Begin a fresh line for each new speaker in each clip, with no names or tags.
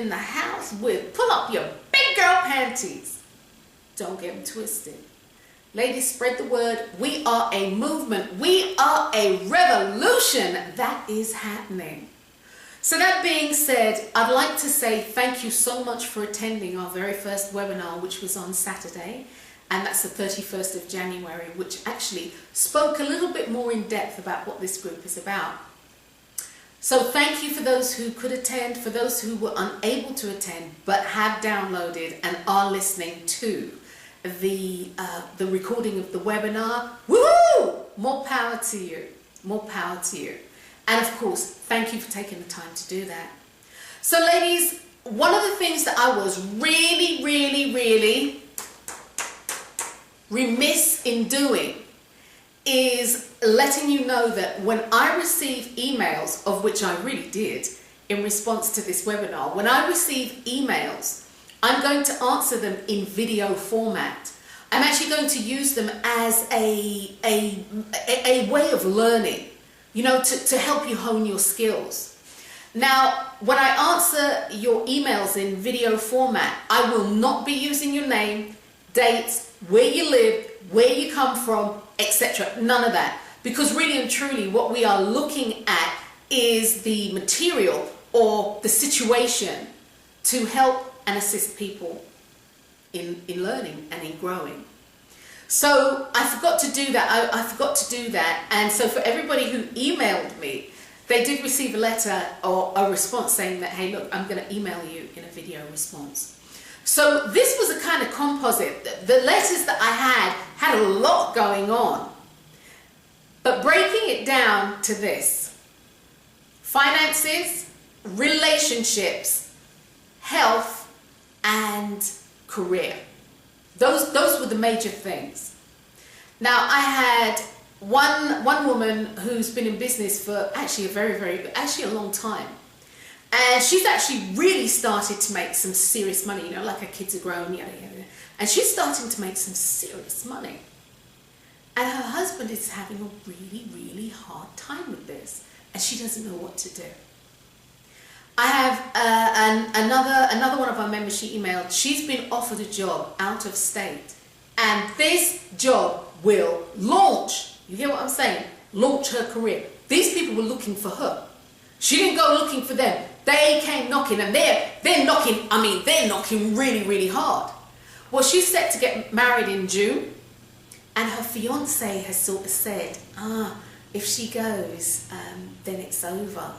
in the house with, pull up your big girl panties. Don't get them twisted. Ladies, spread the word. We are a movement. We are a revolution that is happening. So that being said, I'd like to say thank you so much for attending our very first webinar, which was on Saturday. And that's the 31st of January, which actually spoke a little bit more in depth about what this group is about. So thank you for those who could attend, for those who were unable to attend, but have downloaded and are listening to the recording of the webinar. Woohoo! More power to you. More power to you. And of course, thank you for taking the time to do that. So ladies, one of the things that I was really remiss in doing is letting you know that when I receive emails, of which I really did in response to this webinar, when I receive emails, I'm going to answer them in video format. I'm actually going to use them as a way of learning, you know, to help you hone your skills. Now, when I answer your emails in video format, I will not be using your name, dates, where you live, where you come from, etc. None of that. Because really and truly, what we are looking at is the material or the situation to help and assist people in learning and in growing. So I forgot to do that. I forgot to do that. And so for everybody who emailed me, they did receive a letter or a response saying that, hey, look, I'm going to email you in a video response. So this was a kind of composite. The letters that I had a lot going on. But breaking it down to this: finances, relationships, health, and career. Those were the major things. Now, I had one woman who's been in business for actually a long time. And she's actually really started to make some serious money, you know, like her kids are grown, yada, yada. And she's starting to make some serious money. And her husband is having a really hard time with this. And she doesn't know what to do. I have another one of our members, she emailed, she's been offered a job out of state. And this job will launch, you hear what I'm saying? Launch her career. These people were looking for her. She didn't go looking for them. They came knocking, and they're knocking, I mean, they're knocking really hard. Well, she's set to get married in June, and her fiance has sort of said, if she goes, then it's over.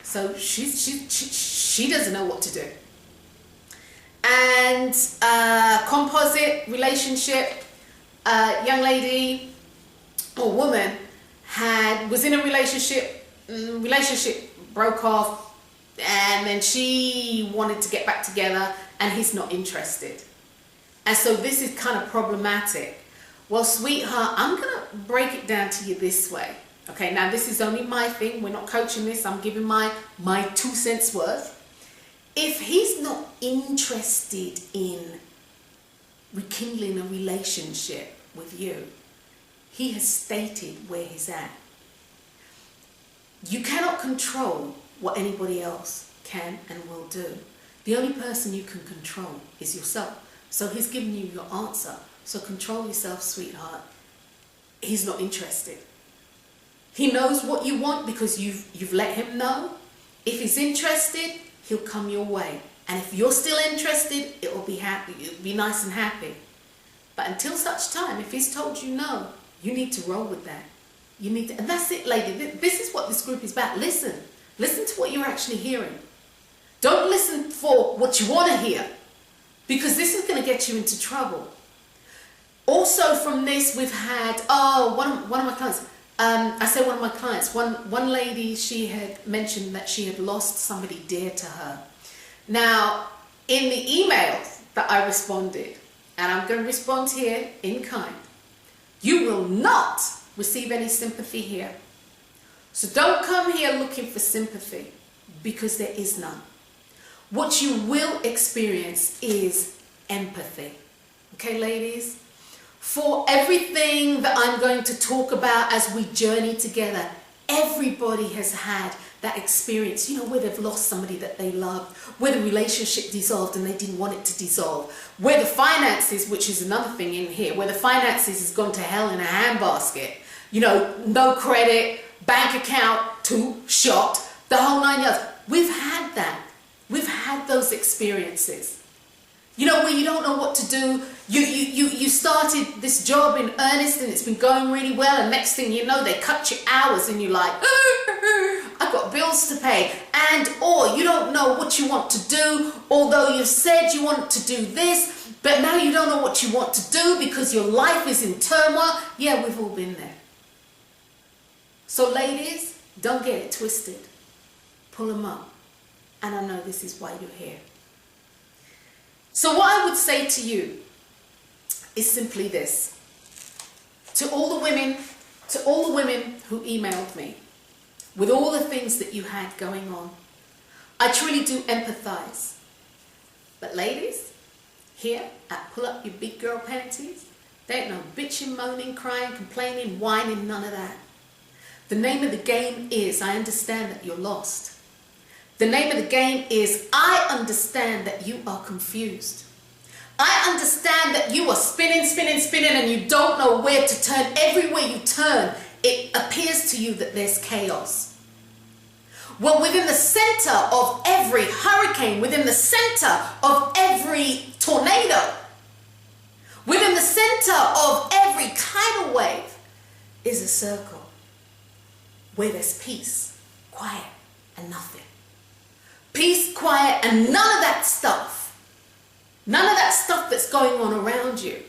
So she doesn't know what to do. And composite relationship, young lady or woman was in a relationship broke off, and then she wanted to get back together and he's not interested. And so this is kind of problematic. Well, sweetheart, I'm going to break it down to you this way. Okay, now this is only my thing. We're not coaching this. I'm giving my 2 cents worth. If he's not interested in rekindling a relationship with you, he has stated where he's at. You cannot control what anybody else can and will do. The only person you can control is yourself. So he's giving you your answer. So control yourself, sweetheart. He's not interested. He knows what you want because you've let him know. If he's interested, he'll come your way. And if you're still interested, it'll be happy. It'll be nice and happy. But until such time, if he's told you no, you need to roll with that. You need to, and that's it, lady. This is what this group is about. Listen to what you're actually hearing. Don't listen for what you want to hear, because this is going to get you into trouble. Also from this, we've had, one of my clients, one lady, she had mentioned that she had lost somebody dear to her. Now, in the emails that I responded, and I'm going to respond here in kind, you will not receive any sympathy here. So don't come here looking for sympathy, because there is none. What you will experience is empathy. Okay, ladies? For everything that I'm going to talk about as we journey together, everybody has had that experience, you know, where they've lost somebody that they loved, where the relationship dissolved and they didn't want it to dissolve, where the finances, which is another thing in here, where the finances has gone to hell in a handbasket, you know, no credit, bank account too shot, the whole 9 yards. We've had that. We've had those experiences. You know, where you don't know what to do. You started this job in earnest and it's been going really well, and next thing you know, they cut your hours and you're like, I've got bills to pay. And or you don't know what you want to do, although you've said you want to do this, but now you don't know what you want to do because your life is in turmoil. Yeah, we've all been there. So ladies, don't get it twisted. Pull them up. And I know this is why you're here. So what I would say to you is simply this. To all the women who emailed me with all the things that you had going on, I truly do empathize. But ladies, here at Pull Up Your Big Girl Panties, there ain't no bitching, moaning, crying, complaining, whining, none of that. The name of the game is, I understand that you're lost. The name of the game is, I understand that you are confused. I understand that you are spinning and you don't know where to turn. Everywhere you turn, it appears to you that there's chaos. Well, within the center of every hurricane, within the center of every tornado, within the center of every tidal wave is a circle where there's peace, quiet, and nothing. Peace, quiet, and none of that stuff. None of that stuff that's going on around you.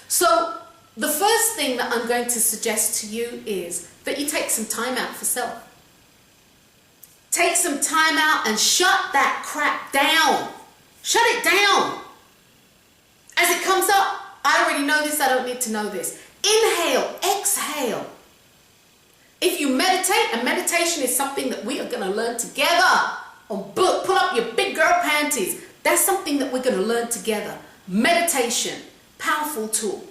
So the first thing that I'm going to suggest to you is that you take some time out for self. Take some time out and shut that crap down. Shut it down. As it comes up, I already know this, I don't need to know this. Inhale, exhale. If you meditate, and meditation is something that we are going to learn together on Pull Up Your Big Girl Panties. That's something that we're going to learn together. Meditation, powerful tool.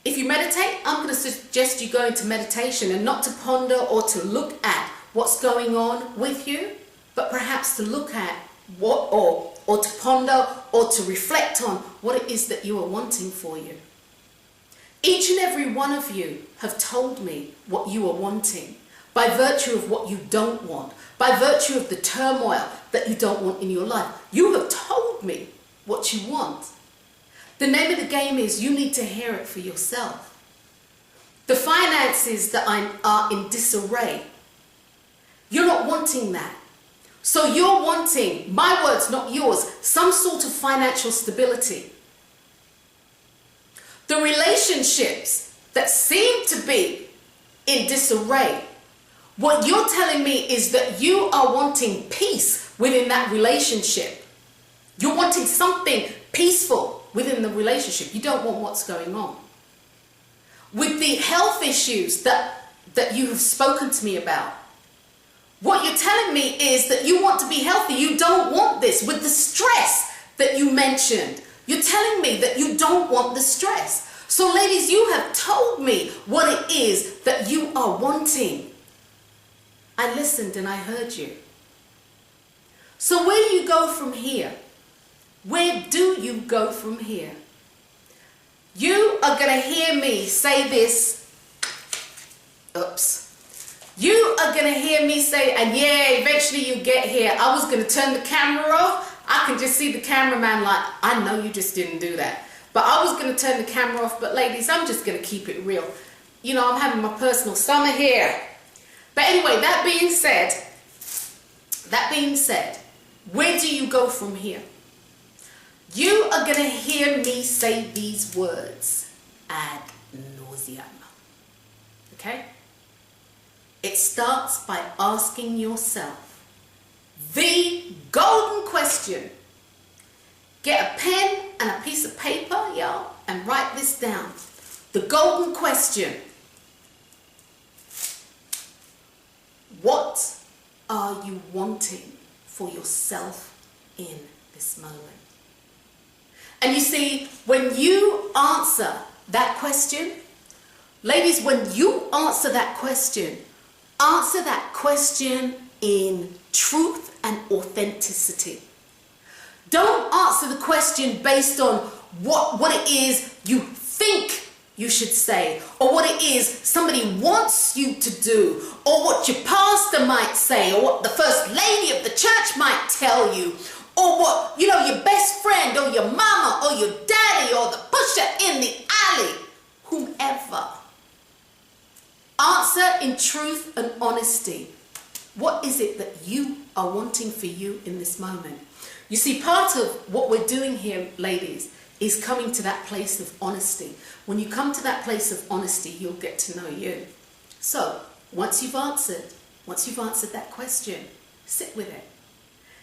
If you meditate, I'm going to suggest you go into meditation and not to ponder or to look at what's going on with you, but perhaps to look at what or to ponder or to reflect on what it is that you are wanting for you. Each and every one of you have told me what you are wanting by virtue of what you don't want, by virtue of the turmoil that you don't want in your life. You have told me what you want. The name of the game is you need to hear it for yourself. The finances that are in disarray, you're not wanting that. So you're wanting, my words, not yours, some sort of financial stability. The relationships that seem to be in disarray, what you're telling me is that you are wanting peace within that relationship. You're wanting something peaceful within the relationship. You don't want what's going on. With the health issues that you have spoken to me about, what you're telling me is that you want to be healthy. You don't want this. With the stress that you mentioned, you're telling me that you don't want the stress. So ladies, you have told me what it is that you are wanting. I listened and I heard you. So where do you go from here? Where do you go from here? You are going to hear me say this. Oops. You are going to hear me say, and yeah, eventually you get here. I was going to turn the camera off. I can just see the cameraman like, I know you just didn't do that. But I was going to turn the camera off. But ladies, I'm just going to keep it real. You know, I'm having my personal summer here. But anyway, that being said, where do you go from here? You are going to hear me say these words ad nauseam. Okay? It starts by asking yourself the golden question. Get a pen and a piece of paper, y'all, and write this down. The golden question. What are you wanting for yourself in this moment? And you see, when you answer that question, ladies, when you answer that question, Answer that question in truth and authenticity. Don't answer the question based on what it is you think you should say, or what it is somebody wants you to do, or what your pastor might say, or what the first lady of the church might tell you, or what, you know, your best friend, or your mama, or your daddy, or the pusher in the alley, whomever. Answer in truth and honesty. What is it that you are wanting for you in this moment? You see, part of what we're doing here, ladies, is coming to that place of honesty. When you come to that place of honesty, you'll get to know you. So, once you've answered that question, sit with it.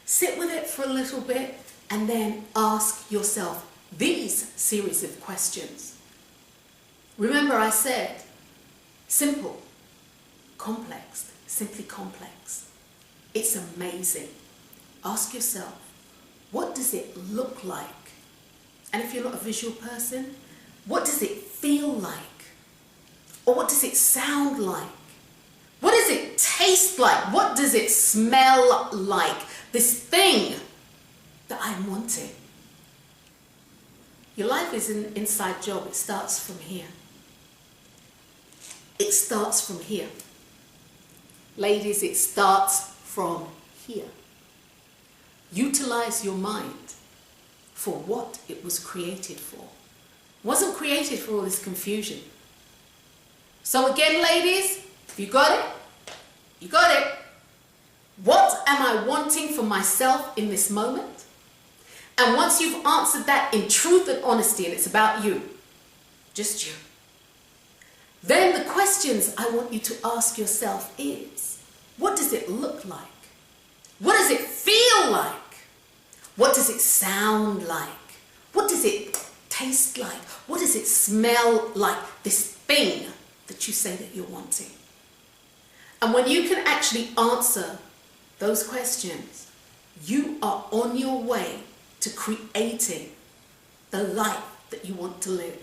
Sit with it for a little bit and then ask yourself these series of questions. Remember I said, simple, complex, simply complex. It's amazing. Ask yourself, what does it look like? And if you're not a visual person, what does it feel like? Or what does it sound like? What does it taste like? What does it smell like? This thing that I'm wanting. Your life is an inside job. It starts from here. It starts from here. Ladies, it starts from here. Utilize your mind for what it was created for. It wasn't created for all this confusion. So again, ladies, if you got it, you got it. What am I wanting for myself in this moment? And once you've answered that in truth and honesty, and it's about you, just you, then the questions I want you to ask yourself is, what does it look like? What does it feel like? What does it sound like? What does it taste like? What does it smell like? This thing that you say that you're wanting. And when you can actually answer those questions, you are on your way to creating the life that you want to live.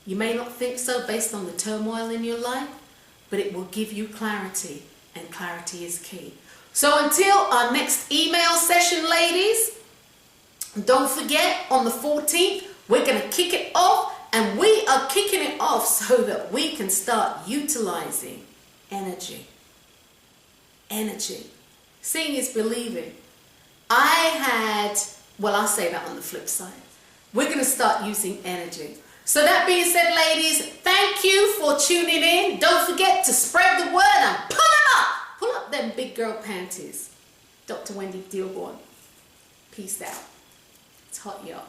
You may not think so based on the turmoil in your life, but it will give you clarity, and clarity is key. So until our next email session, ladies, don't forget, on the 14th, we're going to kick it off, and we are kicking it off so that we can start utilizing energy. Energy. Seeing is believing. I'll say that on the flip side. We're going to start using energy. So that being said, ladies, thank you for tuning in. Don't forget to spread the word and pull them up. Pull up them big girl panties. Dr. Wendy Dearborn. Peace out. It's hot, y'all.